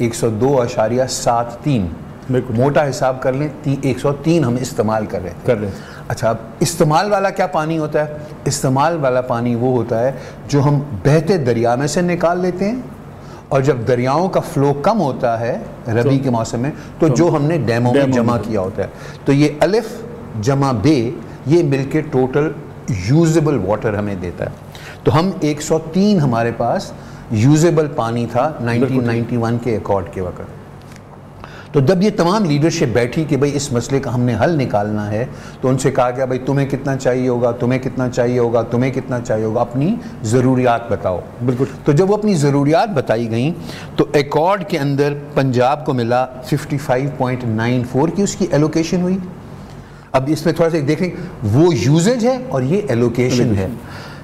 102.73 موٹا حساب کر لیں 103 ہم استعمال کر رہے ہیں. اچھا اب استعمال والا کیا پانی ہوتا ہے؟ استعمال والا پانی وہ ہوتا ہے جو ہم بہتے دریا میں سے نکال لیتے ہیں، اور جب دریاؤں کا فلو کم ہوتا ہے ربی کے موسم میں تو جو ہم نے ڈیموں میں جمع کیا ہوتا ہے. تو یہ الف جمع بے یہ مل کے ٹوٹل یوزیبل واٹر ہمیں دیتا ہے. تو ہم 103 ہمارے پاس یوزیبل پانی تھا 1991 کے ایکارڈ کے وقت. تو جب یہ تمام لیڈرشپ بیٹھی کہ بھئی اس مسئلے کا ہم نے حل نکالنا ہے تو ان سے کہا گیا بھئی تمہیں کتنا چاہیے ہوگا، تمہیں کتنا چاہیے ہوگا، تمہیں کتنا چاہیے ہوگا، اپنی ضروریات بتاؤ. بالکل. تو جب وہ اپنی ضروریات بتائی گئیں تو ایکارڈ کے اندر پنجاب کو ملا 55.94 کی اس کی ایلوکیشن ہوئی. اب اس میں تھوڑا سا دیکھیں وہ یوزیج ہے اور یہ ایلوکیشن ہے.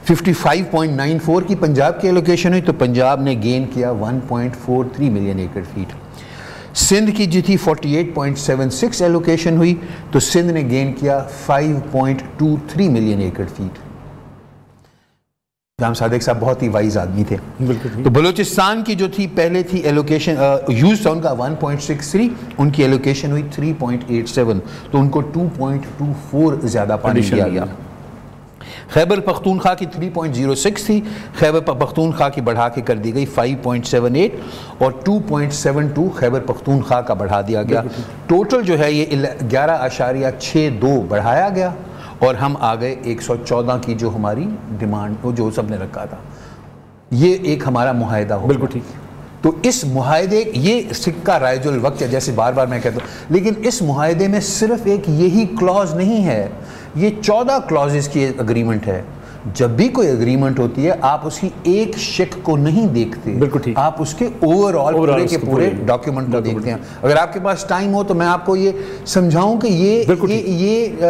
55.94 کی پنجاب کی ایلوکیشن ہوئی تو پنجاب نے گین کیا 1.43 ملین ایکڑ فیٹ. سندھ کی جو تھی 48.76 ایلوکیشن ہوئی تو سندھ نے گین کیا 5.23 ملین ایکڑ فیٹ. جام صادق صاحب بہت ہی وائز آدمی تھے. تو بلوچستان کی جو تھی پہلے تھی ایلوکیشن یوز تھا ان کا 1.63، ان کی ایلوکیشن ہوئی 3.87 تو ان کو 2.24 زیادہ پانی دیا گیا. خیبر پختونخوا کی 3.06 تھی، خیبر پختونخوا کی بڑھا کے کر دی گئی 5.78 اور 2.72 خیبر پختونخوا کا بڑھا دیا گیا. ٹوٹل جو ہے یہ 11.62 بڑھایا گیا اور ہم آ گئے 114 کی جو ہماری ڈیمانڈ جو سب نے رکھا تھا. یہ ایک ہمارا معاہدہ ہو. بالکل ٹھیک. تو اس معاہدے یہ سکہ رائج الوقت ہے جیسے بار بار میں کہتا ہوں، لیکن اس معاہدے میں صرف ایک یہی کلوز نہیں ہے، یہ 14 کلوزز کی اگریمنٹ ہے. جب بھی کوئی اگریمنٹ ہوتی ہے آپ اس کی ایک شک کو نہیں دیکھتے، آپ اس کے اوور آل پورے کے پورے ڈاکیومنٹ کو دیکھتے ہیں. اگر آپ کے پاس ٹائم ہو تو میں آپ کو یہ سمجھاؤں کہ یہ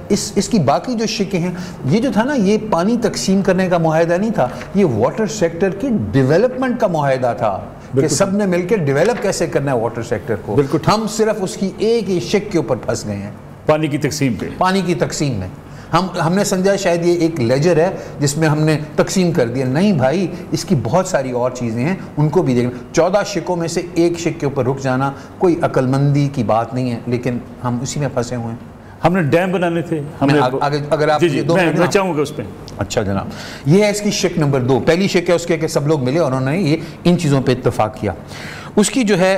اس کی باقی جو شکیں ہیں، یہ جو تھا نا یہ پانی تقسیم کرنے کا معاہدہ نہیں تھا، یہ واٹر سیکٹر کی ڈیولپمنٹ کا معاہدہ تھا کہ سب نے مل کے ڈیولپ کیسے کرنا ہے واٹر سیکٹر کو. ہم صرف اس کی ایک ہی شک کے اوپر پھنس گئے ہیں، پانی کی تقسیم پہ. پانی کی تقسیم میں ہم نے سمجھا شاید یہ ایک لیجر ہے جس میں ہم نے تقسیم کر دیا. نہیں بھائی، اس کی بہت ساری اور چیزیں ہیں، ان کو بھی دیکھنا. 14 شکوں میں سے ایک شک کے اوپر رک جانا کوئی عقل مندی کی بات نہیں ہے، لیکن ہم اسی میں پھنسے ہوئے ہیں. ہم نے ڈیم بنانے تھے. اگر آپ میں چاہوں گا اس پہ. اچھا جناب، یہ ہے اس کی شک نمبر 2. پہلی شک ہے اس کے کہ سب لوگ ملے اور انہوں نے یہ ان چیزوں پہ اتفاق کیا. اس کی جو ہے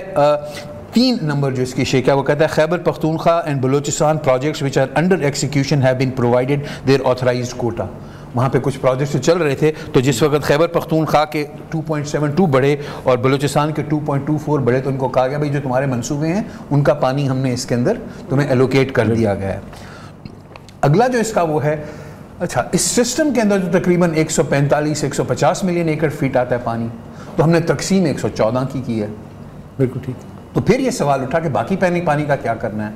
3 نمبر جو اس کی شیک ہے وہ کہتا ہے Khyber Pakhtunkhwa and Balochistan projects which are under execution have been provided their authorized quota. وہاں پہ کچھ پروجیکٹس چل رہے تھے تو جس وقت خیبر پختونخوا کے 2.72 بڑھے اور بلوچستان کے 2.24 بڑھے تو ان کو کہا گیا بھائی جو تمہارے منصوبے ہیں ان کا پانی ہم نے اس کے اندر تمہیں ایلوکیٹ کر دیا گیا ہے. اگلا جو اس کا وہ ہے، اچھا اس سسٹم کے اندر جو تقریباً 145-150 ملین ایکڑ فیٹ آتا ہے پانی، تو ہم نے تقسیم 114 کی ہے. بالکل ٹھیک. تو پھر یہ سوال اٹھا کہ باقی پانی کا کیا کرنا ہے.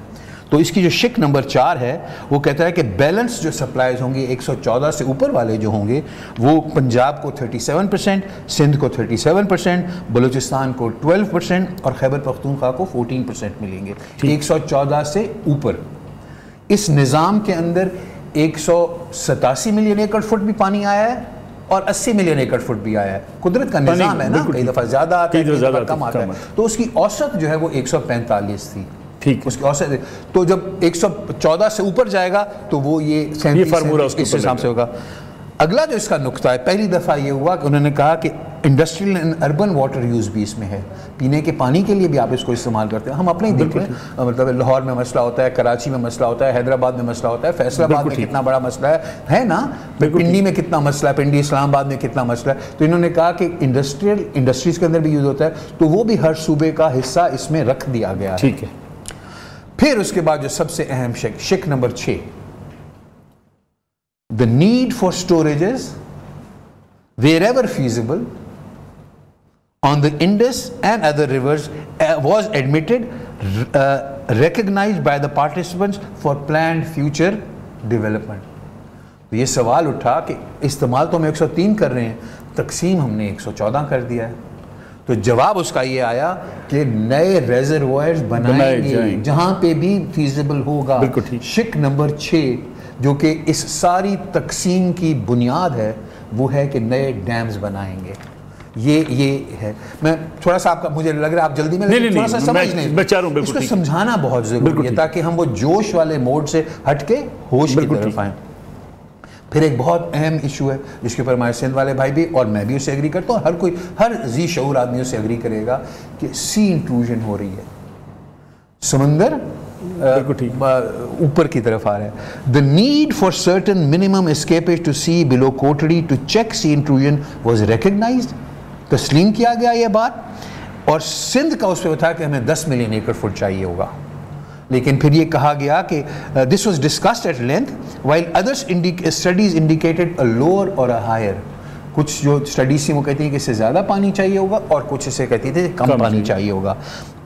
تو اس کی جو شک نمبر 4 ہے وہ کہتا ہے کہ بیلنس جو سپلائیز ہوں گے 114 سے اوپر والے جو ہوں گے وہ پنجاب کو 37%، سندھ کو 37%، بلوچستان کو 12% اور خیبر پختونخوا کو 14% ملیں گے 114 سے اوپر. اس نظام کے اندر 187 ملین ایکڑ فٹ بھی پانی آیا ہے اور 80 ملین ایکڑ فٹ بھی آیا ہے. قدرت کا نظام ہے نا، کئی دفعہ زیادہ آتا ہے کئی دفعہ کم آتا ہے. تو اس کی اوسط جو ہے وہ 145 تھی. ٹھیک. اس کی اوسط تو جب 114 سے اوپر جائے گا تو وہ یہ 37 اس حساب سے ہوگا. اگلا جو اس کا نقطہ ہے، پہلی دفعہ یہ ہوا کہ انہوں نے کہا کہ industrial and urban water use بھی اس میں ہے، پینے کے پانی کے لیے بھی آپ اس کو استعمال کرتے ہیں. ہم اپنے ہی دیکھیں، مطلب لاہور میں مسئلہ ہوتا ہے، کراچی میں مسئلہ ہوتا ہے، حیدرآباد میں مسئلہ ہوتا ہے، فیصل آباد میں کتنا بڑا مسئلہ ہے نا، پنڈی میں کتنا مسئلہ ہے، پنڈی اسلام آباد میں کتنا مسئلہ ہے. تو انہوں نے کہا کہ انڈسٹریز کے اندر بھی یوز ہوتا ہے تو وہ بھی ہر صوبے کا حصہ اس میں رکھ دیا گیا ہے. ٹھیک ہے. پھر اس کے بعد جو سب سے اہم شک number 6، the need for storages wherever feasible on the Indus and other rivers was admitted, recognized by the participants for planned future development. تو یہ سوال اٹھا کہ استعمال تو ہم 103 کر رہے ہیں، تقسیم ہم نے 114 کر دیا ہے. تو جواب اس کا یہ آیا کہ نئے ریزروائرز بنائیں گے جہاں پہ بھی فیزیبل ہوگا. شک نمبر 6 جو کہ اس ساری تقسیم کی بنیاد ہے وہ ہے کہ نئے ڈیمز بنائیں گے. یہ ہے. میں تھوڑا سا آپ کا مجھے لگ رہا ہے آپ جلدی میں تھوڑا سا سمجھ نہیں, اس کو سمجھانا بہت ضروری ہے تاکہ ہم وہ جوش والے موڈ سے ہٹ کے ہوش کی طرف آئیں. پھر ایک بہت اہم ایشو ہے جس کے اوپر ہمارے سندھ والے بھائی بھی اور میں بھی اسے ایگری کرتا ہوں, ہر ذی شعور آدمی اسے ایگری کرے گا کہ سی انٹروژن ہو رہی ہے, سمندر اوپر کی طرف آ رہا ہے. The need for certain minimum escapage to sea below Kotadi to check sea intrusion was recognized. تسلیم کیا گیا یہ بات, اور سندھ کا اس پہ بتایا کہ ہمیں 10 ملین ایکڑ فٹ چاہیے ہوگا. لیکن پھر یہ کہا گیا کہ this was discussed at length while other studies indicated a lower or a higher. کچھ جو اسٹڈیز تھیں وہ کہتی ہیں کہ اس سے زیادہ پانی چاہیے ہوگا اور کچھ اسے کہتی تھے کم پانی چاہیے ہوگا.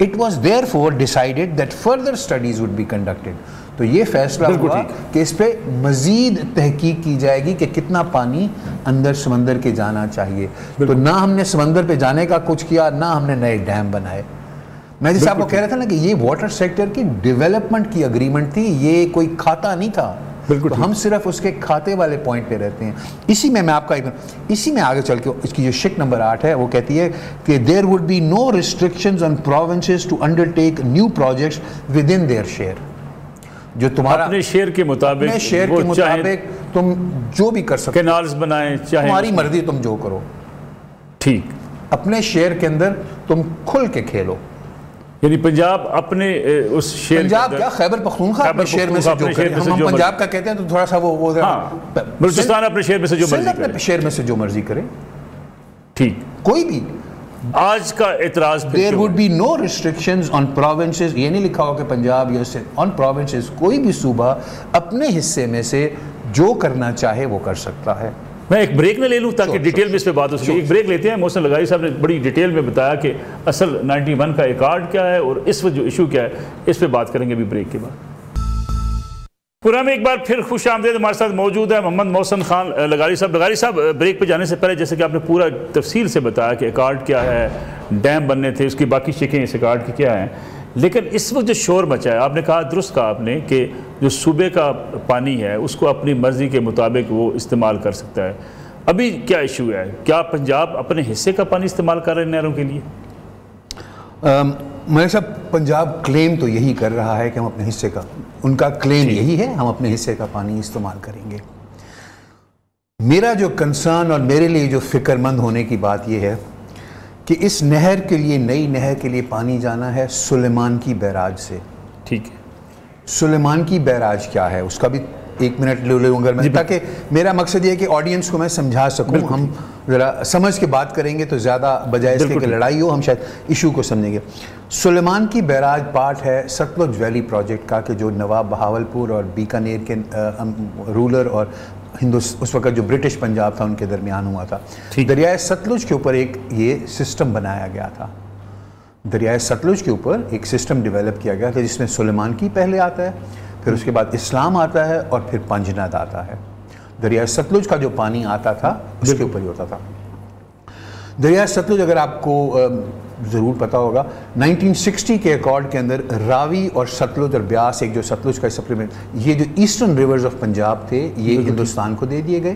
It was therefore decided that further studies would be conducted. تو یہ فیصلہ ہوا کہ اس پہ مزید تحقیق کی جائے گی کہ کتنا پانی اندر سمندر کے جانا چاہیے. تو نہ ہم نے سمندر پہ جانے کا کچھ کیا, نہ ہم نے نئے ڈیم بنائے. میں جیسے آپ کو کہہ رہا تھا نا کہ یہ واٹر سیکٹر کی ڈیولپمنٹ کی اگریمنٹ تھی, یہ کوئی کھاتا نہیں تھا. تو ہم صرف اس کے کھاتے والے پوائنٹ پہ رہتے ہیں. اسی میں آپ کا اسی میں آگے چل کے اس کی جو شک نمبر 8 ہے وہ کہتی ہے کہ there would be no restrictions on provinces to undertake new projects within their share. جو تمہارا اپنے شیئر کے مطابق تم جو بھی کر سکتے, کینالز بنائیں, چاہے تمہاری مرضی, تم جو کرو ٹھیک, اپنے شیئر کے اندر تم کھل کے کھیلو. یعنی پنجاب اپنے اس شیئر, پنجاب کیا خیبر پختونخوا اپنے شیئر میں سے جو کرے, ہم پنجاب کا کہتے ہیں تو تھوڑا سا وہ بلوچستان اپنے شیئر میں سے جو مرضی کرے, اپنے شیئر میں سے جو مرضی کرے, ٹھیک, کوئی بھی. آج کا اعتراض there would be no restrictions on provinces, یہ نہیں لکھا ہو کہ پنجاب یا on provinces, کوئی بھی صوبہ اپنے حصے میں سے جو کرنا چاہے وہ کر سکتا ہے. میں ایک بریک نہ لے لوں تاکہ ڈیٹیل میں اس پہ بات ہو سکے. ایک بریک لیتے ہیں. محسن لغاری صاحب نے بڑی ڈیٹیل میں بتایا کہ اصل 91 کا ایکارڈ کیا ہے اور اس وقت جو ایشو کیا ہے, اس پہ بات کریں گے ابھی بریک کے بعد. پورا میں ایک بار پھر خوش آمدید. ہمارے ساتھ موجود ہے محمد محسن خان لغاری صاحب. لغاری صاحب, بریک پہ جانے سے پہلے جیسے کہ آپ نے پورا تفصیل سے بتایا کہ ایکارڈ کیا ہے, ڈیم بننے تھے, اس کی باقی شکیں اس ایکارڈ کی کیا ہیں, لیکن اس وقت جو شور مچا ہے, آپ نے کہا, درست کہا آپ نے, کہ جو صوبے کا پانی ہے اس کو اپنی مرضی کے مطابق وہ استعمال کر سکتا ہے. ابھی کیا ایشو ہے؟ کیا پنجاب اپنے حصے کا پانی استعمال کر رہے ہیں نہروں کے لیے؟ میرے صاحب, پنجاب کلیم تو یہی کر رہا ہے کہ ہم اپنے حصے کا, ان کا کلیم یہی ہے ہم اپنے حصے کا پانی استعمال کریں گے. میرا جو کنسرن اور میرے لیے جو فکر مند ہونے کی بات یہ ہے کہ اس نہر کے لیے, نئی نہر کے لیے پانی جانا ہے سلیمان کی بیراج سے. ٹھیک ہے, سلیمان کی بیراج کیا ہے اس کا بھی 1 منٹ لے لوں گا میں, تاکہ میرا مقصد یہ ہے کہ آڈینس کو میں سمجھا سکوں. ہم ذرا سمجھ کے بات کریں گے تو زیادہ بجائے اس کے کہ لڑائی ہو, ہم شاید ایشو کو سمجھیں گے. سلیمان کی بیراج پارٹ ہے ستلج ویلی پروجیکٹ کا, کہ جو نواب بہاولپور اور بیکانیر کے رولر اور اس وقت جو برٹش پنجاب تھا ان کے درمیان ہوا تھا. دریائے ستلج کے اوپر ایک یہ سسٹم بنایا گیا تھا. دریائے ستلج کے اوپر ایک سسٹم ڈیولپ کیا گیا تھا جس میں سلیمان کی پہلے آتا ہے, پھر اس کے بعد اسلام آتا ہے اور پھر پنجند آتا ہے. دریائے ستلج کا جو پانی آتا تھا اس کے اوپر ہی ہوتا تھا. دریائے ستلج اگر آپ کو ضرور پتا ہوگا 1960 کے ایکارڈ کے اندر راوی اور ستلج اور بیاس, ایک جو ستلج کا سپلیمنٹ, یہ جو ایسٹرن ریورز آف پنجاب تھے یہ ہندوستان کو دے دیے گئے.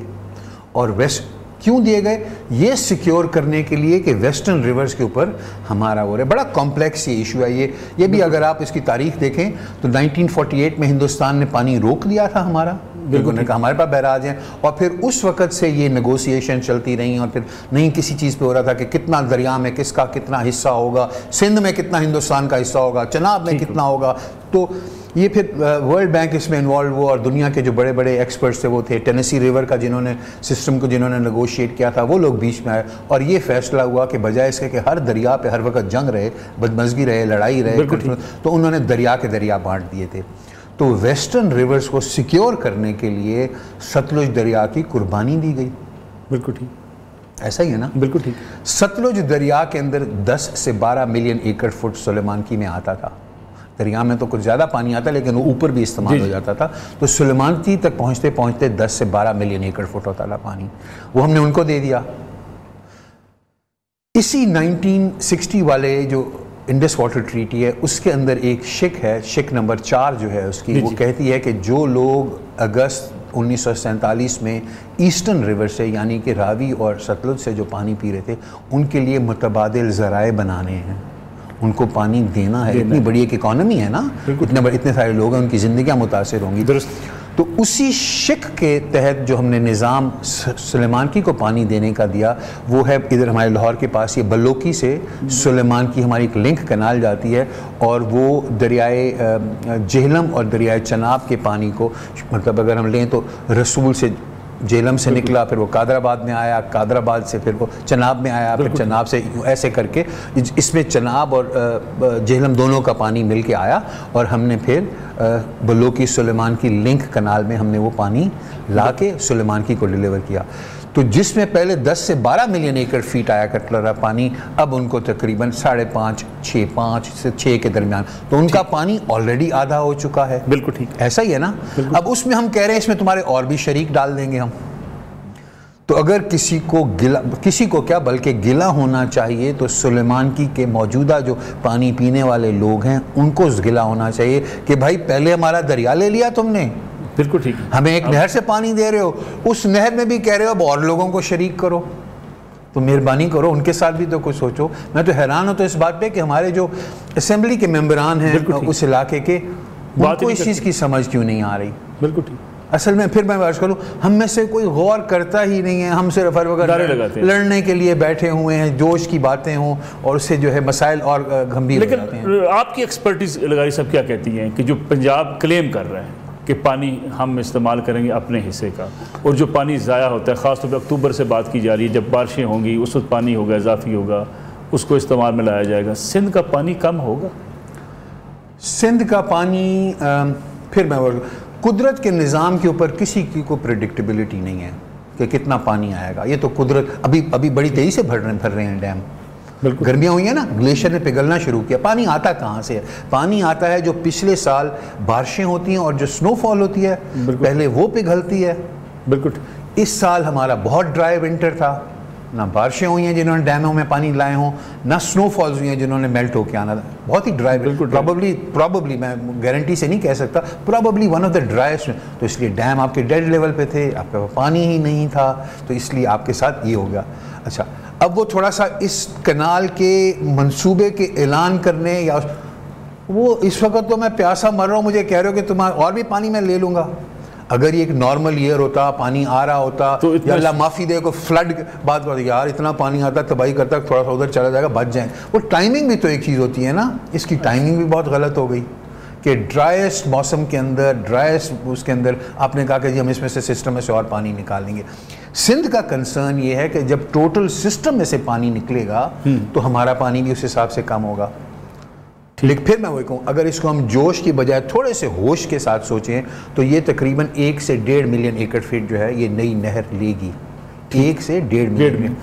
اور ویسٹ کیوں دیے گئے؟ یہ سیکیور کرنے کے لیے کہ ویسٹرن ریورز کے اوپر ہمارا وہ رہے. بڑا کمپلیکس یہ ایشو ہے. یہ بھی اگر آپ اس کی تاریخ دیکھیں تو 1948 میں ہندوستان نے پانی روک دیا تھا ہمارا, بالکل نے کہا ہمارے پاس بیراج ہیں, اور پھر اس وقت سے یہ نیگوسیشن چلتی رہیں, اور پھر نہیں کسی چیز پہ ہو رہا تھا کہ کتنا دریا میں کس کا کتنا حصہ ہوگا, سندھ میں کتنا ہندوستان کا حصہ ہوگا, چناب میں کتنا ہوگا. تو یہ پھر ورلڈ بینک اس میں انوالو ہوا, اور دنیا کے جو بڑے بڑے ایکسپرٹس تھے وہ تھے ٹینیسی ریور کا جنہوں نے سسٹم کو جنہوں نے نیگوشیٹ کیا تھا, وہ لوگ بیچ میں آئے, اور یہ فیصلہ ہوا کہ بجائے اس کے کہ ہر دریا پہ ہر وقت جنگ رہے, بدمزگی رہے, لڑائی رہے, تو انہوں نے دریا کے دریا بانٹ دیے تھے. تو ویسٹرن ریورز کو سیکیور کرنے کے لیے ستلج دریا کی قربانی دی گئی. بالکل ٹھیک, ایسا ہی ہے نا؟ بالکل ٹھیک. ستلج دریا کے اندر 10 سے 12 ملین ایکڑ فٹ سلیمان کی میں آتا تھا. دریا میں تو کچھ زیادہ پانی آتا لیکن وہ اوپر بھی استعمال ہو جاتا تھا. تو سلیمان کی تک پہنچتے پہنچتے 10 سے 12 ملین ایکڑ فٹ ہوتا تھا پانی, وہ ہم نے ان کو دے دیا. اسی 1960 والے جو انڈس واٹر ٹریٹی ہے اس کے اندر ایک شک ہے, شک نمبر 4 جو ہے اس کی, وہ کہتی ہے کہ جو لوگ اگست 1947 میں ایسٹرن ریور سے یعنی کہ راوی اور ستلج سے جو پانی پی رہے تھے ان کے لیے متبادل ذرائع بنانے ہیں، ان کو پانی دینا ہے. اتنی بڑی ایک اکانومی ہے نا، اتنے سارے لوگ ہیں، ان کی زندگیاں متاثر ہوں گی. درست. تو اسی شک کے تحت جو ہم نے نظام سلیمان کی کو پانی دینے کا دیا وہ ہے ادھر ہمارے لاہور کے پاس، یہ بلوکی سے سلیمان کی ہماری ایک لنک کنال جاتی ہے اور وہ دریائے جہلم اور دریائے چناب کے پانی کو، مطلب اگر ہم لیں تو رسول سے جہلم سے نکلا، پھر وہ قادر آباد میں آیا، قادر آباد سے پھر وہ چناب میں آیا، پھر چناب سے ایسے کر کے اس میں چناب اور جہلم دونوں کا پانی مل کے آیا اور ہم نے پھر بلوکی سلیمان کی لنک کنال میں ہم نے وہ پانی لا کے سلیمان کی کو ڈیلیور کیا. تو جس میں پہلے 10 سے 12 ملین ایکڑ فیٹ آیا کرتا رہا پانی، اب ان کو تقریباً 5.5 سے 6 کے درمیان، تو ان کا پانی آلریڈی آدھا ہو چکا ہے. بالکل ٹھیک، ایسا ہی ہے نا. اب اس میں ہم کہہ رہے ہیں اس میں تمہارے اور بھی شریک ڈال دیں گے ہم. تو اگر کسی کو کیا بلکہ گلا ہونا چاہیے تو سلیمان کی کے موجودہ جو پانی پینے والے لوگ ہیں ان کو گلا ہونا چاہیے کہ بھائی پہلے ہمارا دریا لے لیا تم نے، بالکل ٹھیک، ہمیں ایک نہر سے پانی دے رہے ہو، اس نہر میں بھی کہہ رہے ہو اب اور لوگوں کو شریک کرو، تو مہربانی کرو ان کے ساتھ بھی تو کچھ سوچو. میں تو حیران ہوں تو اس بات پہ کہ ہمارے جو اسمبلی کے ممبران ہیں اس علاقے کے، ان کو اس چیز کی سمجھ کیوں نہیں آ رہی. بالکل ٹھیک. اصل میں پھر میں بات کروں، ہم میں سے کوئی غور کرتا ہی نہیں ہے، ہم صرف ہر وقت لڑنے کے لیے بیٹھے ہوئے ہیں، جوش کی باتیں ہوں اور اس سے جو ہے مسائل اور گمبھیر ہو جاتے ہیں. لیکن آپ کی ایکسپرٹیز لگاری صاحب کیا کہتی ہیں کہ جو پنجاب کلیم کر رہا ہے کہ پانی ہم استعمال کریں گے اپنے حصے کا، اور جو پانی ضائع ہوتا ہے خاص طور پہ اکتوبر سے بات کی جا رہی ہے جب بارشیں ہوں گی اس وقت پانی ہوگا اضافی ہوگا، اس کو استعمال میں لایا جائے گا، سندھ کا پانی کم ہوگا؟ سندھ کا پانی پھر میں قدرت کے نظام کے اوپر کسی کی کو پریڈکٹیبلٹی نہیں ہے کہ کتنا پانی آئے گا. یہ تو قدرت ابھی بڑی تیزی سے بھر رہے ہیں ڈیم. گرمیاں ہوئی ہیں نا، گلیشیئر نے پگھلنا شروع کیا. پانی آتا کہاں سے ہے؟ پانی آتا ہے جو پچھلے سال بارشیں ہوتی ہیں اور جو سنو فال ہوتی ہے پہلے وہ پگھلتی ہے. بالکل. اس سال ہمارا بہت ڈرائی ونٹر تھا، نہ بارشیں ہوئی ہیں جنہوں نے ڈیموں میں پانی لائے ہوں، نہ سنو فالز ہوئی ہیں جنہوں نے میلٹ ہو کے آنا. بہت ہی ڈرائی، پراببلی میں گارنٹی سے نہیں کہہ سکتا، پراببلی ون آف دا ڈرائیسٹ. تو اس لیے ڈیم آپ کے ڈیڈ لیول پہ تھے، آپ کا پانی ہی نہیں تھا، تو اس لیے آپ کے ساتھ یہ ہو گیا. اچھا اب وہ تھوڑا سا اس کنال کے منصوبے کے اعلان کرنے، یا وہ اس وقت تو میں پیاسا مر رہا ہوں، مجھے کہہ رہے ہو کہ تمہارا اور بھی پانی میں لے لوں گا. اگر یہ ایک نارمل ایئر ہوتا، پانی آ رہا ہوتا، یا اللہ معافی دے کو فلڈ بات یار اتنا پانی آتا تباہی کرتا، تھوڑا سا ادھر چلا جائے گا بچ جائیں. وہ ٹائمنگ بھی تو ایک چیز ہوتی ہے نا، اس کی ٹائمنگ بھی بہت غلط ہو گئی کہ ڈرائیسٹ موسم کے اندر، ڈرائیسٹ اس کے اندر آپ نے کہا کہ جی ہم اس میں سے سسٹم میں سے اور پانی نکالیں گے. سندھ کا کنسرن یہ ہے کہ جب ٹوٹل سسٹم میں سے پانی نکلے گا تو ہمارا پانی بھی اس حساب سے کم ہوگا. لیکن پھر میں وہی کہوں، اگر اس کو ہم جوش کی بجائے تھوڑے سے ہوش کے ساتھ سوچیں تو یہ تقریباً 1 سے 1.5 ملین ایکڑ فیٹ جو ہے یہ نئی نہر لے گی. 1 سے 1.5 ملین.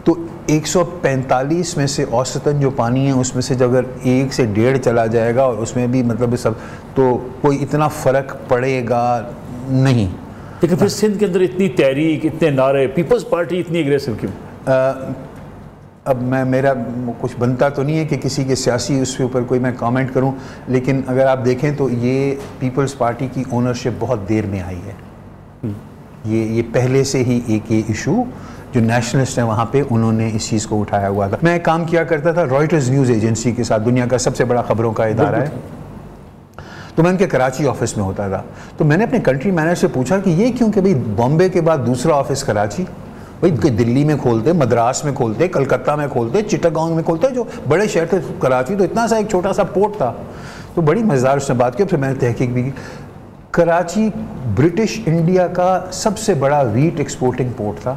تو 145 میں سے اوسطاً جو پانی ہے اس میں سے اگر 1 سے 1.5 چلا جائے گا اور اس میں بھی مطلب سب، تو کوئی اتنا فرق پڑے گا نہیں. لیکن پھر سندھ کے اندر اتنی تحریک، اتنے نعرے، پیپلز پارٹی اتنی اگریسو کیوں؟ اب میرا کچھ بنتا تو نہیں ہے کہ کسی کے سیاسی اس کے اوپر کوئی میں کامنٹ کروں، لیکن اگر آپ دیکھیں تو یہ پیپلز پارٹی کی اونرشپ بہت دیر میں آئی ہے. یہ پہلے سے ہی ایک یہ ایشو جو نیشنلسٹ ہیں وہاں پہ انہوں نے اس چیز کو اٹھایا ہوا تھا. میں کام کیا کرتا تھا رائٹرز نیوز ایجنسی کے ساتھ، دنیا کا سب سے بڑا خبروں کا ادارہ ہے. تو میں ان کے کراچی آفس میں ہوتا تھا. تو میں نے اپنے کنٹری مینیجر سے پوچھا کہ یہ کیوں کہ بھئی بامبے کے بعد دوسرا آفس کراچی، بھئی دلی میں کھولتے، مدراس میں کھولتے، کلکتہ میں کھولتے، چٹاگانگ میں کھولتے، جو بڑے شہر تھے. کراچی تو اتنا سا ایک چھوٹا سا پورٹ تھا. تو بڑی مزیدار اس نے بات کی. پھر میں نے تحقیق بھی کی. کراچی برٹش انڈیا کا سب سے بڑا ویٹ ایکسپورٹنگ پورٹ تھا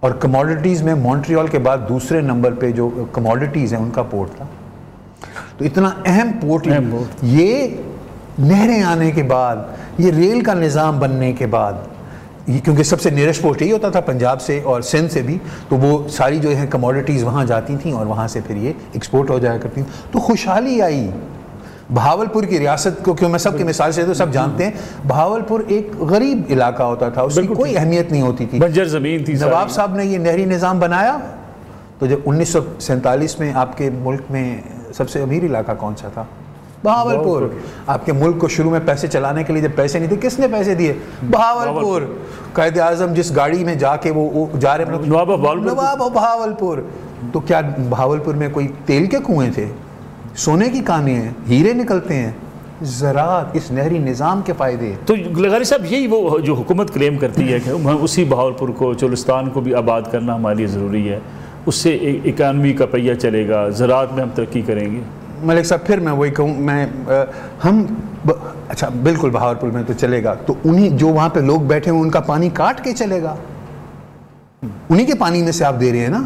اور کموڈیٹیز میں مونٹریال کے بعد دوسرے نمبر پہ جو کموڈیٹیز ہیں ان کا پورٹ تھا. تو اتنا اہم پورٹ یہ نہریں آنے کے بعد، یہ ریل کا نظام بننے کے بعد، کیونکہ سب سے نیرسٹ پورٹ یہی ہوتا تھا پنجاب سے اور سندھ سے بھی، تو وہ ساری جو ہے کموڈیٹیز وہاں جاتی تھیں اور وہاں سے پھر یہ ایکسپورٹ ہو جایا کرتی تھیں. تو خوشحالی آئی. بہاولپور کی ریاست کو کیوں میں سب کی مثال سے تو سب جانتے ہیں، بہاولپور ایک غریب علاقہ ہوتا تھا، اس کی کوئی اہمیت نہیں ہوتی تھی، بنجر زمین تھی. نواب صاحب نے یہ نہری نظام بنایا تو جب 1947 میں آپ کے ملک میں سب سے امیر علاقہ کون سا تھا؟ بہاولپور. آپ کے ملک کو شروع میں پیسے چلانے کے لیے جب پیسے نہیں تھے کس نے پیسے دیے؟ بہاولپور. قائد اعظم جس گاڑی میں جا کے وہ جا رہے ہیں نواب بہاولپور. تو کیا بہاولپور میں کوئی تیل کے کنویں تھے؟ سونے کی کانیں ہیں, ہیرے نکلتے ہیں. زراعت, اس نہری نظام کے فائدے. تو غاری صاحب یہی وہ جو حکومت کلیم کرتی ہے کہ اسی بہاولپور کو, چولستان کو بھی آباد کرنا ہمارے لیے ضروری ہے, اس سے اکانومی کا پہیہ چلے گا, زراعت میں ہم ترقی کریں گے. ملک صاحب پھر میں وہی کہوں, اچھا بالکل بہاولپور میں تو چلے گا, تو انہی جو وہاں پہ لوگ بیٹھے ہیں ان کا پانی کاٹ کے چلے گا, انہی کے پانی میں سے آپ دے رہے ہیں نا.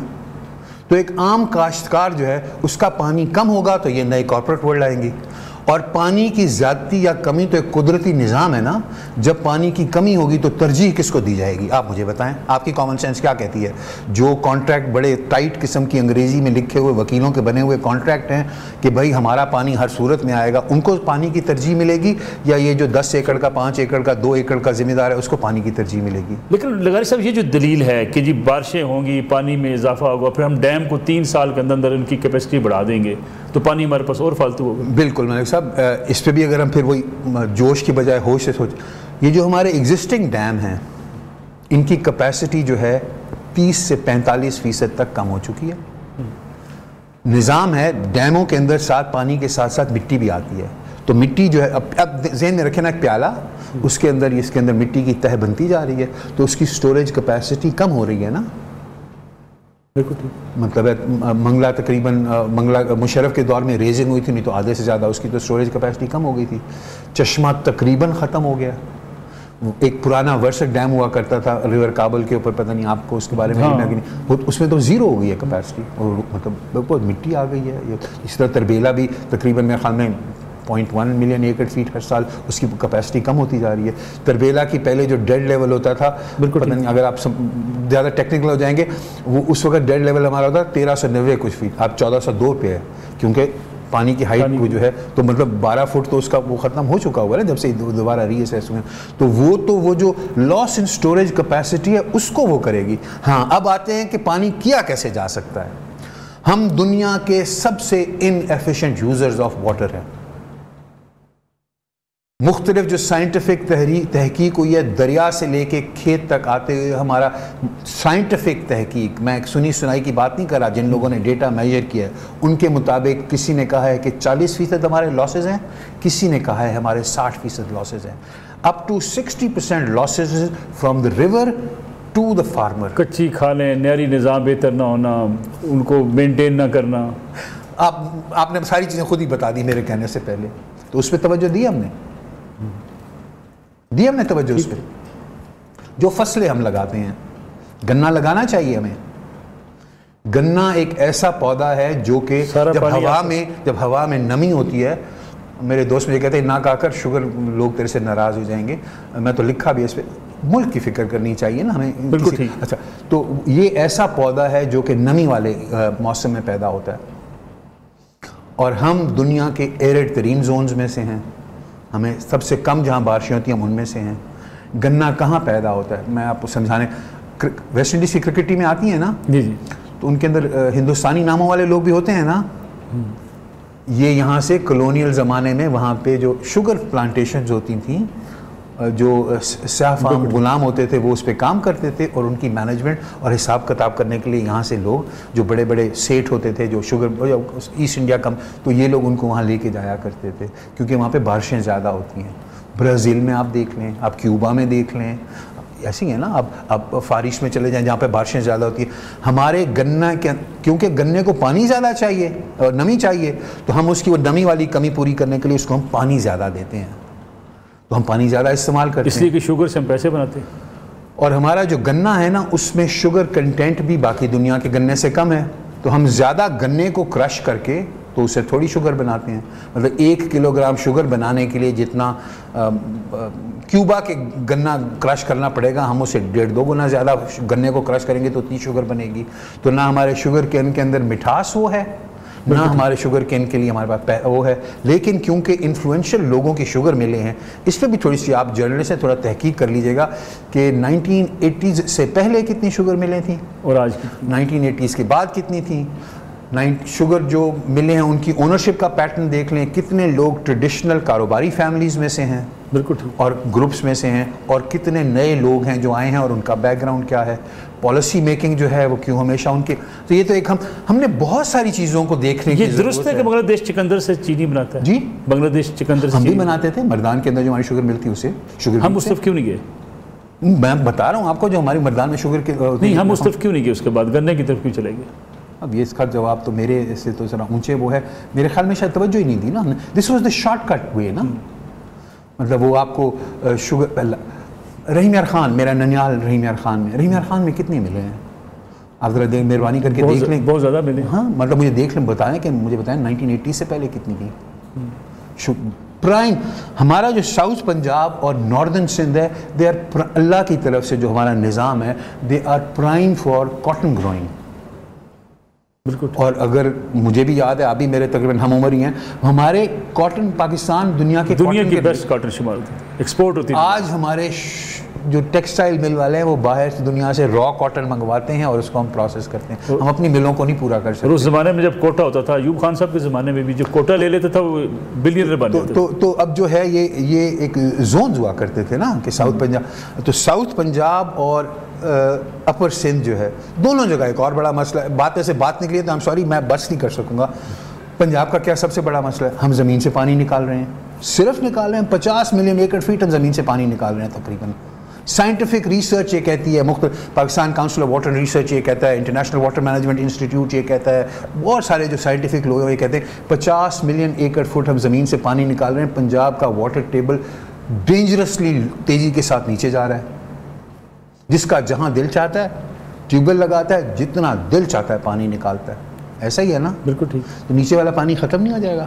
تو ایک عام کاشتکار جو ہے اس کا پانی کم ہوگا تو یہ نئے کارپوریٹ ورلڈ آئیں گی. اور پانی کی زیادتی یا کمی تو ایک قدرتی نظام ہے نا. جب پانی کی کمی ہوگی تو ترجیح کس کو دی جائے گی؟ آپ مجھے بتائیں, آپ کی کامن سینس کیا کہتی ہے؟ جو کانٹریکٹ بڑے ٹائٹ قسم کی انگریزی میں لکھے ہوئے وکیلوں کے بنے ہوئے کانٹریکٹ ہیں کہ بھائی ہمارا پانی ہر صورت میں آئے گا, ان کو پانی کی ترجیح ملے گی, یا یہ جو 10 ایکڑ کا 5 ایکڑ کا 2 ایکڑ کا ذمہ دار ہے اس کو پانی کی ترجیح ملے گی؟ لیکن لغاری صاحب یہ جو دلیل ہے کہ جی بارشیں ہوں گی, پانی میں اضافہ ہوگا, پھر ہم ڈیم کو 3 سال کے اندر ان کی کیپیسٹی بڑھا دیں گے تو پانی ہمارے پاس اور فالتو ہوگا. بالکل ملک صاحب, اس پہ بھی اگر ہم پھر وہی جوش کی بجائے ہوش سے سوچیں, یہ جو ہمارے ایگزسٹنگ ڈیم ہیں ان کی کیپیسٹی جو ہے 30 سے 45% تک کم ہو چکی ہے. نظام ہے ڈیموں کے اندر ساتھ پانی کے ساتھ ساتھ مٹی بھی آتی ہے, تو مٹی جو ہے اب ذہن میں رکھیں نا ایک پیالہ, اس کے اندر مٹی کی تہ بنتی جا رہی ہے, تو اس کی سٹوریج کیپیسٹی کم ہو رہی ہے نا. مطلب ہے منگلہ تقریباً مشرف کے دور میں ریزنگ ہوئی تھی, نہیں تو آدھے سے زیادہ اس کی تو سٹوریج کیپیسٹی کم ہو گئی تھی. چشمہ تقریباً ختم ہو گیا. ایک پرانا ورسک ڈیم ہوا کرتا تھا ریور کابل کے اوپر, پتہ نہیں آپ کو اس کے بارے میں, اس میں تو زیرو ہو گئی ہے کیپیسٹی, اور مطلب بہت مٹی آ گئی ہے. اس طرح تربیلا بھی تقریباً میرے خیال میں 0.1 ملین ایکڑ فیٹ ہر سال اس کی کیپیسٹی کم ہوتی جا رہی ہے. تربیلا کی پہلے جو ڈیڈ لیول ہوتا تھا, پتہ نہیں اگر آپ زیادہ ٹیکنیکل ہو جائیں گے, وہ اس وقت ڈیڈ لیول ہمارا ہوتا ہے 1390 کچھ فیٹ, آپ 1402 پہ ہے, کیونکہ پانی کی ہائٹ وہ جو ہے تو مطلب 12 فٹ تو اس کا وہ ختم ہو چکا ہوا ہے جب سے دوبارہ ری اسیس ہوئے. تو وہ جو لاس ان سٹوریج کیپیسٹی ہے اس کو وہ کرے گی. ہاں اب آتے ہیں کہ پانی کیا کیسے جا سکتا ہے. ہم دنیا کے سب سے ان ایفیشینٹ یوزرز آف واٹر ہیں. مختلف جو سائنٹیفک تحقیق ہوئی ہے, دریا سے لے کے کھیت تک آتے ہوئے ہمارا سائنٹیفک تحقیق, میں ایک سنی سنائی کی بات نہیں کر رہا, جن لوگوں نے ڈیٹا میجر کیا ہے ان کے مطابق کسی نے کہا ہے کہ 40% ہمارے لاسز ہیں, کسی نے کہا ہے ہمارے 60% لاسز ہیں. Up to 60% losses from the river to the farmer. کچی کھالیں, نہری نظام بہتر نہ ہونا, ان کو مینٹین نہ کرنا. آپ نے ساری چیزیں خود ہی بتا دی میرے کہنے سے پہلے, تو اس پہ توجہ دی ہم نے توجہ اس پہ. جو فصلیں ہم لگاتے ہیں, گنا لگانا چاہیے ہمیں. گنا ایک ایسا پودا ہے جو کہ جب ہوا میں نمی ہوتی ہے, میرے دوست مجھے کہتے ہیں نہ کہا کر شوگر لوگ تیرے سے ناراض ہو جائیں گے, میں تو لکھا بھی اس پہ, ملک کی فکر کرنی چاہیے نا ہمیں. بالکل ٹھیک. اچھا, تو یہ ایسا پودا ہے جو کہ نمی والے موسم میں پیدا ہوتا ہے, اور ہم دنیا کے ایرڈ ترین زونز میں سے ہیں. ہمیں سب سے کم جہاں بارشیں ہوتی ہیں ہم ان میں سے ہیں. گنا کہاں پیدا ہوتا ہے میں آپ کو سمجھانے, ویسٹ انڈیز کی کرکٹ ٹیمیں آتی ہیں نا, جی جی, تو ان کے اندر ہندوستانی ناموں والے لوگ بھی ہوتے ہیں نا. یہ یہاں سے کلونیل زمانے میں وہاں پہ جو شوگر پلانٹیشنز ہوتی تھیں, جو سیاہ فام غلام ہوتے تھے وہ اس پہ کام کرتے تھے, اور ان کی مینجمنٹ اور حساب کتاب کرنے کے لیے یہاں سے لوگ جو بڑے بڑے سیٹ ہوتے تھے جو شوگر ایسٹ انڈیا کم, تو یہ لوگ ان کو وہاں لے کے جایا کرتے تھے کیونکہ وہاں پہ بارشیں زیادہ ہوتی ہیں. برازیل میں آپ دیکھ لیں, آپ کیوبا میں دیکھ لیں, ایسی ہیں نا. آپ فارش میں چلے جائیں جہاں پہ بارشیں زیادہ ہوتی ہیں. ہمارے گنا کے کیونکہ گنے کو پانی زیادہ چاہیے اور نمی چاہیے, تو ہم اس کی وہ نمی والی کمی پوری کرنے کے لیے اس کو ہم پانی زیادہ دیتے ہیں, تو ہم پانی زیادہ استعمال کرتے ہیں, اس لیے کہ شوگر سے ہم پیسے بناتے ہیں. اور ہمارا جو گنا ہے نا اس میں شوگر کنٹینٹ بھی باقی دنیا کے گنے سے کم ہے, تو ہم زیادہ گنے کو کرش کر کے تو اسے تھوڑی شوگر بناتے ہیں. مطلب 1 کلو گرام شوگر بنانے کے لیے جتنا کیوبا کے گنا کرش کرنا پڑے گا, ہم اسے 1.5-2 گنا زیادہ گنے کو کرش کریں گے تو اتنی شوگر بنے گی. تو نہ ہمارے شوگر کین کے اندر مٹھاس وہ ہے, نہ ہمارے شوگر کین کے لیے ہمارے پاس وہ ہے. لیکن کیونکہ انفلوئنشل لوگوں کی شوگر ملے ہیں, اس پہ بھی تھوڑی سی آپ جرنلسٹ سے تھوڑا تحقیق کر لیجئے گا کہ 1980s سے پہلے کتنی شوگر ملیں تھیں, اور آج 1980s کے بعد کتنی تھیں. شوگر جو ملے ہیں ان کی اونرشپ کا پیٹرن دیکھ لیں, کتنے لوگ ٹریڈیشنل کاروباری فیملیز میں سے ہیں بالکل ٹھیک, اور گروپس میں سے ہیں, اور کتنے نئے لوگ ہیں جو آئے ہیں اور ان کا بیک گراؤنڈ کیا ہے, پالیسی میکنگ جو ہے وہ کیوں ہمیشہ ان کے. تو یہ تو ایک ہم نے بہت ساری چیزوں کو دیکھنے کی یہ درست ہے کہ بنگلہ دیش چکندر سے چینی بناتا ہے؟ جی بنگلہ دیش چکندر سے ہم بھی بناتے تھے, مردان کے اندر جو ہماری شوگر ملتی ہے اسے شوگر. ہم اس طرف کیوں نہیں گئے؟ میں بتا رہا ہوں آپ کو, جو ہماری مردان میں شوگر کے نہیں, ہم اس طرف کیوں نہیں گئے, اس کے بعد گنے کی طرف کیوں چلے گئے؟ اب یہ اس کا جواب تو میرے سے تو ذرا اونچے وہ ہے, میرے خیال میں شاید توجہ ہی نہیں دی نا ہم نے. This was the short cut وے نا, مطلب وہ آپ کو شوگر. رحیم یار خان, میرا ننیال رحیم یار خان میں, رحیم یار خان میں کتنے ملے ہیں آپ ذرا مہربانی کر کے دیکھ لیں. بہت زیادہ ملے. ہاں مطلب مجھے دیکھ لیں, بتائیں کہ مجھے بتائیں 1980 سے پہلے کتنی تھی. پرائم ہمارا جو ساؤتھ پنجاب اور ناردرن سندھ ہے, دے آر اللہ کی طرف سے جو ہمارا نظام ہے, they are prime for cotton growing. بالکل. اور اگر مجھے بھی یاد ہے, آپ بھی میرے تقریباً ہم عمر ہی ہیں, ہمارے کاٹن پاکستان دنیا کی بیسٹ کاٹن شمار ہوتی ہے, ایکسپورٹ ہوتی ہے. آج ہمارے جو ٹیکسٹائل مل والے ہیں وہ باہر سے دنیا سے را کاٹن منگواتے ہیں اور اس کو ہم پروسیس کرتے ہیں, ہم اپنی ملوں کو نہیں پورا کر سکتے. اس زمانے میں جب کوٹا ہوتا تھا, ایوب خان صاحب کے زمانے میں بھی جو کوٹا لے لیتا تھا وہ بلینئر بن جاتا تھا. تو اب جو ہے یہ ایک زونز ہوا کرتے تھے نا کہ ساؤتھ پنجاب, تو ساؤتھ پنجاب اور اپر سندھ جو ہے دونوں جگہ ایک اور بڑا مسئلہ ہے. بات ایسے بات نکلی ہے تو I'm sorry میں بس نہیں کر سکوں گا. پنجاب کا کیا سب سے بڑا مسئلہ ہے, ہم زمین سے پانی نکال رہے ہیں, صرف نکال رہے ہیں 50 ملین ایکڑ فیٹ ہم زمین سے پانی نکال رہے ہیں تقریباً. سائنٹیفک ریسرچ یہ کہتی ہے, Pakistan council of water research یہ کہتا ہے, انٹرنیشنل واٹر مینجمنٹ انسٹیٹیوٹ یہ کہتا ہے, بہت سارے جو سائنٹیفک لوگ ہیں یہ کہتے ہیں 50 ملین ایکڑ فٹ ہم زمین سے پانی نکال رہے ہیں. پنجاب کا واٹر ٹیبل ڈینجرسلی تیزی کے ساتھ نیچے جا رہا ہے. جس کا جہاں دل چاہتا ہے ٹیوب ویل لگاتا ہے, جتنا دل چاہتا ہے پانی نکالتا ہے. ایسا ہی ہے نا؟ بالکل ٹھیک. تو نیچے والا پانی ختم نہیں ہو جائے گا,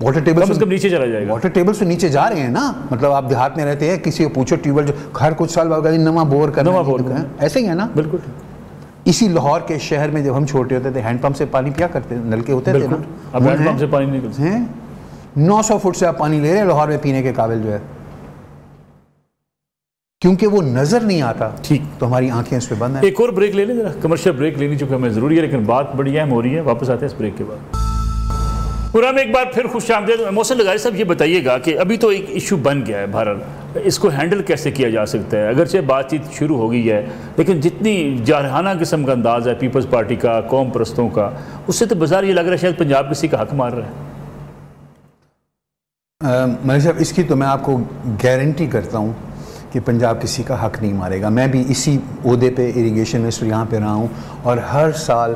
واٹر ٹیبل نیچے چلا جائے گا. واٹر ٹیبل سے نیچے جا رہے ہیں نا, مطلب آپ دیہات میں رہتے ہیں, کسی کو پوچھو ٹیوب ویل جو ہر کچھ سال بعد نواں بور کرنا, ایسا ہی ہے نا؟ بالکل. اسی لاہور کے شہر میں جب ہم چھوٹے ہوتے تھے ہینڈ پمپ سے پانی پیا کرتے تھے, نلکے ہوتے تھے نا, اب ہینڈ پمپ سے پانی نہیں نکلتا ہے. 900 فٹ سے آپ پانی لے رہے ہیں لاہور میں پینے کے قابل جو ہے, کیونکہ وہ نظر نہیں آتا. ٹھیک, تو ہماری آنکھیں اس پہ بند ہیں. ایک اور بریک لے لیں ذرا, کمرشل بریک لینی چونکہ ہمیں ضروری ہے, لیکن بات بڑی اہم ہو رہی ہے. واپس آتے ہیں اس بریک کے بعد. پورا میں ایک بار پھر خوش آمدید. محسن لغاری صاحب یہ بتائیے گا کہ ابھی تو ایک ایشو بن گیا ہے بہرحال, اس کو ہینڈل کیسے کیا جا سکتا ہے؟ اگرچہ بات چیت شروع ہو گئی ہے, لیکن جتنی جارحانہ قسم کا انداز ہے پیپلز پارٹی کا, قوم پرستوں کا, اس سے تو بظاہر یہ لگ رہا ہے شاید پنجاب کسی کا حق مار رہا ہے. ملک صاحب اس کی تو میں آپ کو گارنٹی کرتا ہوں کہ پنجاب کسی کا حق نہیں مارے گا. میں بھی اسی عہدے پہ اریگیشن منسٹر یہاں پہ رہا ہوں, اور ہر سال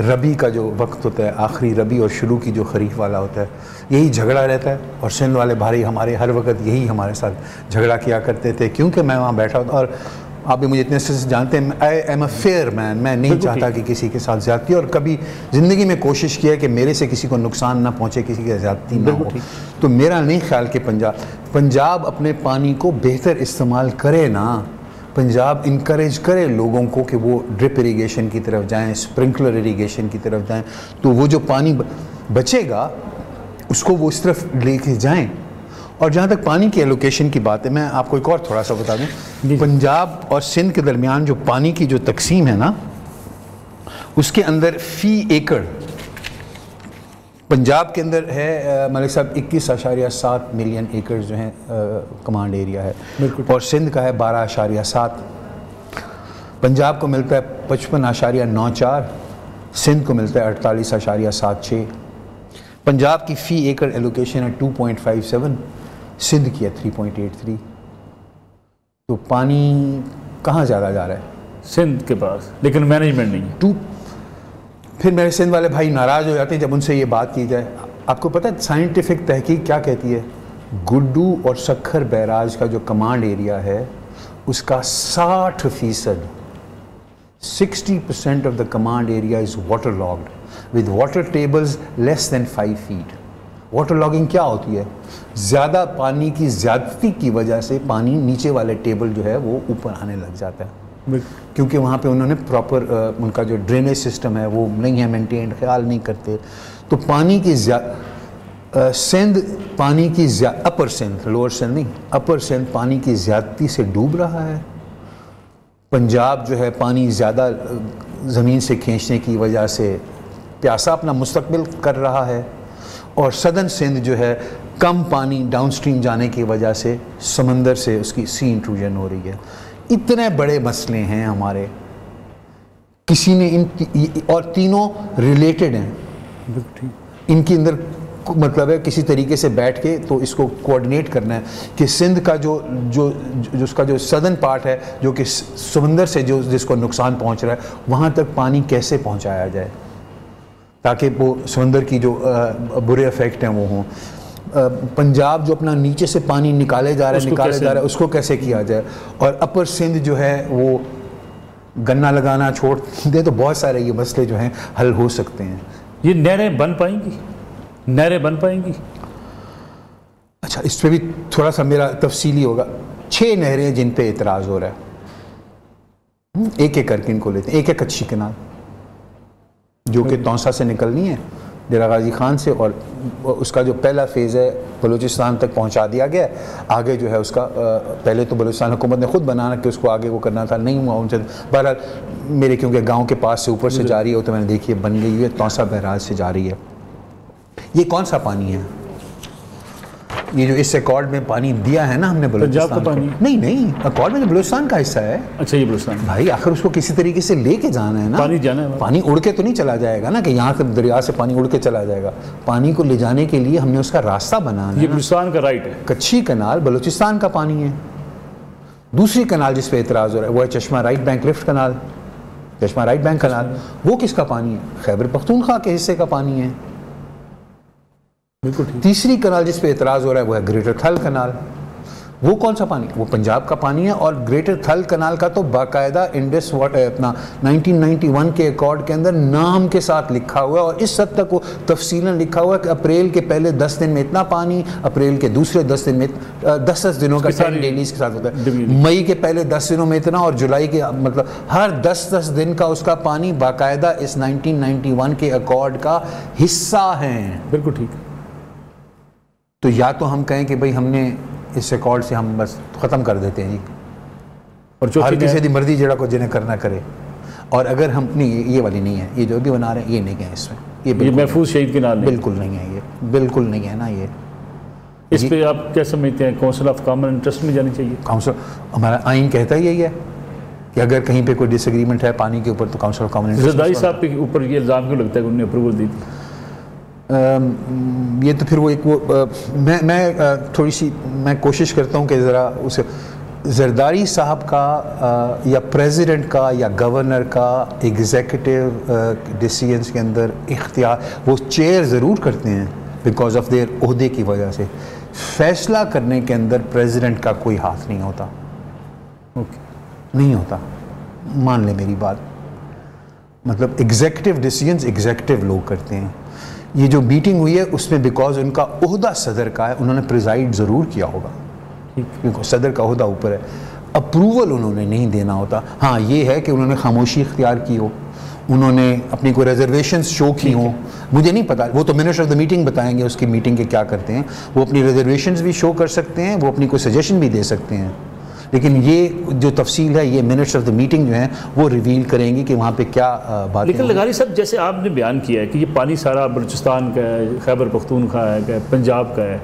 ربی کا جو وقت ہوتا ہے, آخری ربی اور شروع کی جو خریف والا ہوتا ہے, یہی جھگڑا رہتا ہے. اور سندھ والے بھائی ہمارے ہر وقت یہی ہمارے ساتھ جھگڑا کیا کرتے تھے, کیونکہ میں وہاں بیٹھا ہوتا, اور آپ بھی مجھے اتنے سے جانتے ہیں, آئی ایم اے فیئر مین. میں نہیں چاہتا کہ کسی کے ساتھ زیادتی, اور کبھی زندگی میں کوشش کیا ہے کہ میرے سے کسی کو نقصان نہ پہنچے, کسی کی زیادتی نہ ہو. تو میرا نہیں خیال کہ پنجاب اپنے پانی کو بہتر استعمال کرے نا. پنجاب انکریج کرے لوگوں کو کہ وہ ڈرپ اریگیشن کی طرف جائیں, اسپرنکلر اریگیشن کی طرف جائیں, تو وہ جو پانی بچے گا اس کو وہ اس طرف لے کے جائیں. اور جہاں تک پانی کی ایلوکیشن کی بات ہے, میں آپ کو ایک اور تھوڑا سا بتا دوں. پنجاب اور سندھ کے درمیان جو پانی کی جو تقسیم ہے نا, اس کے اندر فی ایکڑ پنجاب کے اندر ہے ملک صاحب 21.7 ملین ایکڑ جو ہیں کمانڈ ایریا ہے, اور سندھ کا ہے 12.7. پنجاب کو ملتا ہے 55.94, سندھ کو ملتا ہے 48.76. پنجاب کی فی ایکڑ ایلوکیشن ہے 2.57, سندھ کی ہے 3.83. تو پانی کہاں زیادہ جا رہا ہے؟ سندھ کے پاس, لیکن مینجمنٹ نہیں ہے. پھر میرے سندھ والے بھائی ناراض ہو جاتے ہیں جب ان سے یہ بات کی جائے. آپ کو پتہ ہے سائنٹیفک تحقیق کیا کہتی ہے؟ گڈو اور سکھر بیراج کا جو کمانڈ ایریا ہے اس کا 60% 60% of the command area is water logged with water tables less than 5 feet. Water logging کیا ہوتی ہے؟ زیادہ پانی کی زیادتی کی وجہ سے پانی نیچے والے ٹیبل جو ہے وہ اوپر آنے لگ جاتا ہے, کیونکہ وہاں پہ انہوں نے پراپر ان کا جو ڈرینیج سسٹم ہے وہ نہیں ہے مینٹینڈ, خیال نہیں کرتے. تو پانی کی سندھ پانی کی اپر سندھ, لوور سندھ نہیں, اپر سندھ پانی کی زیادتی سے ڈوب رہا ہے. پنجاب جو ہے پانی زیادہ زمین سے کھینچنے کی وجہ سے پیاسا اپنا مستقبل کر رہا ہے، اور سدرن سندھ جو ہے کم پانی ڈاؤن سٹریم جانے کی وجہ سے سمندر سے اس کی سی انٹروژن ہو رہی ہے۔ اتنے بڑے مسئلے ہیں ہمارے، کسی نے اور تینوں ریلیٹڈ ہیں، ان کے اندر مطلب ہے کسی طریقے سے بیٹھ کے تو اس کو کوآرڈینیٹ کرنا ہے کہ سندھ کا جو اس کا جو سدرن پارٹ ہے جو کہ سمندر سے جس کو نقصان پہنچ رہا ہے، وہاں تک پانی کیسے پہنچایا جائے تاکہ وہ سمندر کی جو برے افیکٹ ہیں وہ ہوں۔ پنجاب جو اپنا نیچے سے پانی نکالے جا رہا ہے اس کو کیسے کیا جائے، اور اپر سندھ جو ہے وہ گنا لگانا چھوڑ دے تو بہت سارے یہ مسئلے جو ہیں حل ہو سکتے ہیں۔ یہ نہریں بن پائیں گی؟ نہریں بن پائیں گی؟ اچھا، اس پہ بھی تھوڑا سا میرا تفصیلی ہوگا۔ 6 نہریں جن پہ اعتراض ہو رہا ہے، ایک ایک کر کے ان کو لیتے ہیں۔ ایک ہے کچھی کنال جو کہ تونسا سے نکلنی ہے ڈیرہ غازی خان سے، اور اس کا جو پہلا فیز ہے بلوچستان تک پہنچا دیا گیا ہے۔ آگے جو ہے اس کا پہلے تو بلوچستان حکومت نے خود بنانا کہ اس کو آگے وہ کرنا تھا، نہیں ہوا ان سے۔ بہرحال میرے کیونکہ گاؤں کے پاس سے اوپر سے جا رہی ہے تو میں نے دیکھی ہے بن گئی ہے، تونسا بہراج سے جا رہی ہے۔ یہ کون سا پانی ہے؟ یہ جو اس ایکارڈ میں پانی دیا ہے نا ہم نے بلوچستان کا پانی؟ نہیں، ایکارڈ میں بلوچستان کا حصہ ہے۔ اچھا، یہ بلوچستان بھائی آخر اس کو کسی طریقے سے لے کے جانا ہے نا، پانی جانا ہے، پانی اڑ کے تو نہیں چلا جائے گا نا کہ یہاں سے دریا سے پانی اڑ کے چلا جائے گا۔ پانی کو لے جانے کے لیے ہم نے اس کا راستہ بنانا ہے۔ یہ بلوچستان کا رائٹ ہے۔ کچھی کنال بلوچستان کا پانی ہے۔ دوسری کنال جس پہ اعتراض ہو رہا ہے وہ ہے چشمہ رائٹ بینک لفٹ کنال، چشمہ رائٹ بینک کنال۔ وہ کس کا پانی ہے؟ خیبر پختونخوا کے حصے کا پانی ہے۔ تیسری کنال جس پہ اعتراض ہو رہا ہے وہ ہے گریٹر تھل کنال۔ وہ کون سا پانی؟ وہ پنجاب کا پانی ہے، اور گریٹر تھل کنال کا تو باقاعدہ انڈس اپنا 1991 کے ایکارڈ کے اندر نام کے ساتھ لکھا ہوا ہے، اور اس حد تک وہ تفصیلاً لکھا ہوا ہے کہ اپریل کے پہلے 10 دن میں اتنا پانی، اپریل کے دوسرے 10 دن میں 10 دنوں کا 10 ڈیلیز کے ساتھ ہوتا ہے، مئی کے پہلے 10 دنوں میں اتنا، اور جولائی کے مطلب ہر 10 دن کا اس کا پانی باقاعدہ اس 1991 کے ایکارڈ کا حصہ ہے۔ بالکل ٹھیک۔ تو یا تو ہم کہیں کہ بھئی ہم نے اس ایکارڈ سے ہم بس ختم کر دیتے ہیں جی، اور ہر کسی دی مرضی جڑا کو جنہیں کرنا کرے، اور اگر ہم نہیں یہ والی نہیں ہے، یہ جو بھی بنا رہے ہیں یہ نہیں ہے اس میں، یہ محفوظ شہید کے نال بالکل نہیں ہے، یہ بالکل نہیں ہے نا۔ یہ اس پہ آپ کیا سمجھتے ہیں؟ کونسل آف کامن انٹرسٹ میں جانی چاہیے؟ کونسل، ہمارا آئین کہتا ہی یہی ہے کہ اگر کہیں پہ کوئی ڈس ایگریمنٹ ہے پانی کے اوپر تو council of common interest. Zardari صاحب کے اوپر یہ الزام کیوں لگتا ہے کہ انہوں نے اپروول دی تھی؟ یہ تو پھر وہ ایک میں تھوڑی سی میں کوشش کرتا ہوں کہ ذرا اسے زرداری صاحب کا یا پریزیڈنٹ کا یا گورنر کا ایگزیکٹو ڈیسیژنس کے اندر اختیار وہ چیئر ضرور کرتے ہیں بیکاز آف دیئر عہدے کی وجہ سے، فیصلہ کرنے کے اندر پریزیڈنٹ کا کوئی ہاتھ نہیں ہوتا، نہیں ہوتا، مان لیں میری بات۔ مطلب ایگزیکٹو ڈیسیژنس ایگزیکٹو لوگ کرتے ہیں۔ یہ جو میٹنگ ہوئی ہے اس میں بیکاز ان کا عہدہ صدر کا ہے، انہوں نے پریزائڈ ضرور کیا ہوگا کیونکہ صدر کا عہدہ اوپر ہے، اپروول انہوں نے نہیں دینا ہوتا۔ ہاں یہ ہے کہ انہوں نے خاموشی اختیار کی ہو، انہوں نے اپنی کوئی ریزرویشنز شو کی ہوں، مجھے نہیں پتا، وہ تو منسٹر آف دا میٹنگ بتائیں گے اس کی میٹنگ کے کیا کرتے ہیں۔ وہ اپنی ریزرویشنز بھی شو کر سکتے ہیں، وہ اپنی کوئی سجیشن بھی دے سکتے ہیں، لیکن یہ جو تفصیل ہے یہ منسٹر آف دا میٹنگ جو ہیں وہ ریویل کریں گی کہ وہاں پہ کیا بات ہے۔ لیکن لغاری صاحب جیسے آپ نے بیان کیا ہے کہ یہ پانی سارا بلوچستان کا ہے، خیبر پختونخوا ہے، پنجاب کا ہے،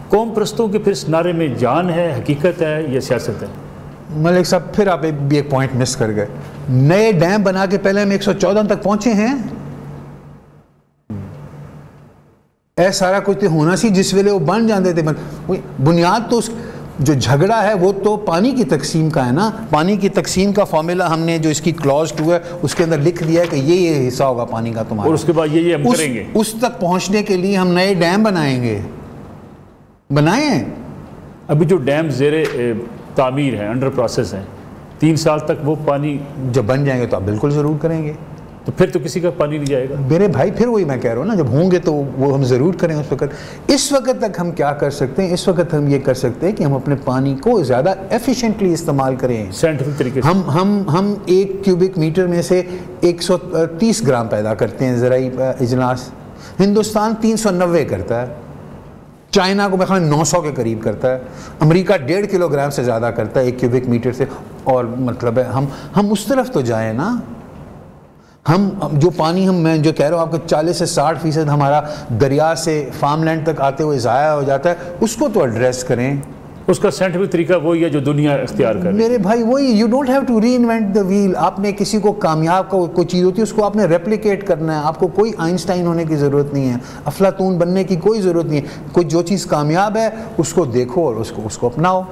قوم پرستوں کے پھر اس نعرے میں جان ہے، حقیقت ہے یا سیاست ہے؟ ملک صاحب پھر آپ ایک پوائنٹ مس کر گئے، نئے ڈیم بنا کے پہلے ہم 114 تک پہنچے ہیں۔ اے سارا کچھ تو ہونا سی جس ویلے وہ بن جاندے تھے، بنیاد تو اس جو جھگڑا ہے وہ تو پانی کی تقسیم کا ہے نا۔ پانی کی تقسیم کا فارمولا ہم نے جو اس کی کلوز 2 ہے اس کے اندر لکھ دیا ہے کہ یہ حصہ ہوگا پانی کا تمہارا، اور اس کے بعد یہ ہم کریں گے۔ اس تک پہنچنے کے لیے ہم نئے ڈیم بنائیں گے، بنائے ہیں۔ ابھی جو ڈیم زیر تعمیر ہیں، انڈر پروسیس ہیں، 3 سال تک وہ پانی جب بن جائیں گے تو آپ بالکل ضرور کریں گے، تو پھر تو کسی کا پانی نہیں جائے گا میرے بھائی۔ پھر وہی میں کہہ رہا ہوں نا، جب ہوں گے تو وہ ہم ضرور کریں اس وقت۔ اس وقت تک ہم کیا کر سکتے ہیں؟ اس وقت ہم یہ کر سکتے ہیں کہ ہم اپنے پانی کو زیادہ ایفیشینٹلی استعمال کریں، سائنٹیفک طریقے سے۔ ہم 1 کیوبک میٹر میں سے 130 گرام پیدا کرتے ہیں زرعی اجناس، ہندوستان 390 کرتا ہے، چائنا کو میں 900 کے قریب کرتا ہے، امریکہ 1.5 کلو گرام سے زیادہ کرتا ہے 1 کیوبک میٹر سے، اور مطلب ہے ہم اس طرف تو جائیں نا۔ ہم جو پانی میں جو کہہ رہا ہوں آپ کو 40 سے 60% ہمارا دریا سے فارم لینڈ تک آتے ہوئے ضائع ہو جاتا ہے، اس کو تو ایڈریس کریں۔ اس کا سائنٹیفک طریقہ وہی ہے جو دنیا اختیار کر رہی ہے میرے بھائی، وہی you don't have to reinvent the wheel. آپ نے کسی کو کامیاب کوئی چیز ہوتی ہے اس کو آپ نے ریپلیکیٹ کرنا ہے، آپ کو کوئی آئنسٹائن ہونے کی ضرورت نہیں ہے، افلاطون بننے کی کوئی ضرورت نہیں ہے، کوئی جو چیز کامیاب ہے اس کو دیکھو اور اس کو اپناؤ۔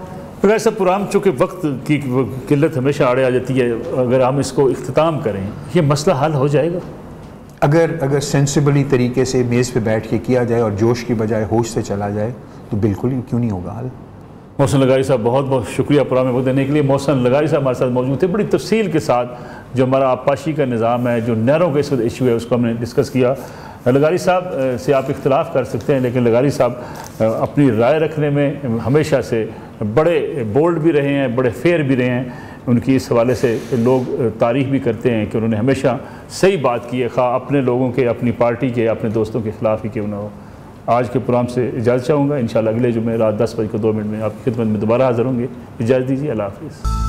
ویسے پروگرام چونکہ وقت کی قلت ہمیشہ آڑے آ جاتی ہے، اگر ہم اس کو اختتام کریں یہ مسئلہ حل ہو جائے گا؟ اگر سینسیبلی طریقے سے میز پہ بیٹھ کے کیا جائے اور جوش کی بجائے ہوش سے چلا جائے تو بالکل ہی کیوں نہیں ہوگا حل۔ محسن لغاری صاحب بہت بہت شکریہ پروگرام میں وقت دینے کے لیے۔ محسن لغاری صاحب ہمارے ساتھ موجود تھے، بڑی تفصیل کے ساتھ جو ہمارا آبپاشی کا نظام ہے، جو نہروں کا اس وقت ایشو ہے، اس کو ہم نے ڈسکس کیا۔ لغاری صاحب سے آپ اختلاف کر سکتے ہیں، لیکن لغاری صاحب اپنی رائے رکھنے میں ہمیشہ سے بڑے بولڈ بھی رہے ہیں، بڑے فیئر بھی رہے ہیں۔ ان کی اس حوالے سے لوگ تعریف بھی کرتے ہیں کہ انہوں نے ہمیشہ صحیح بات کی ہے، خواہ اپنے لوگوں کے، اپنی پارٹی کے، اپنے دوستوں کے خلاف ہی کیوں نہ ہو۔ آج کے پروگرام سے اجازت چاہوں گا، انشاءاللہ اگلے جمعے رات 10:02 میں آپ کی خدمت میں دوبارہ حاضر ہوں گے۔ اجازت دیجیے، اللہ حافظ۔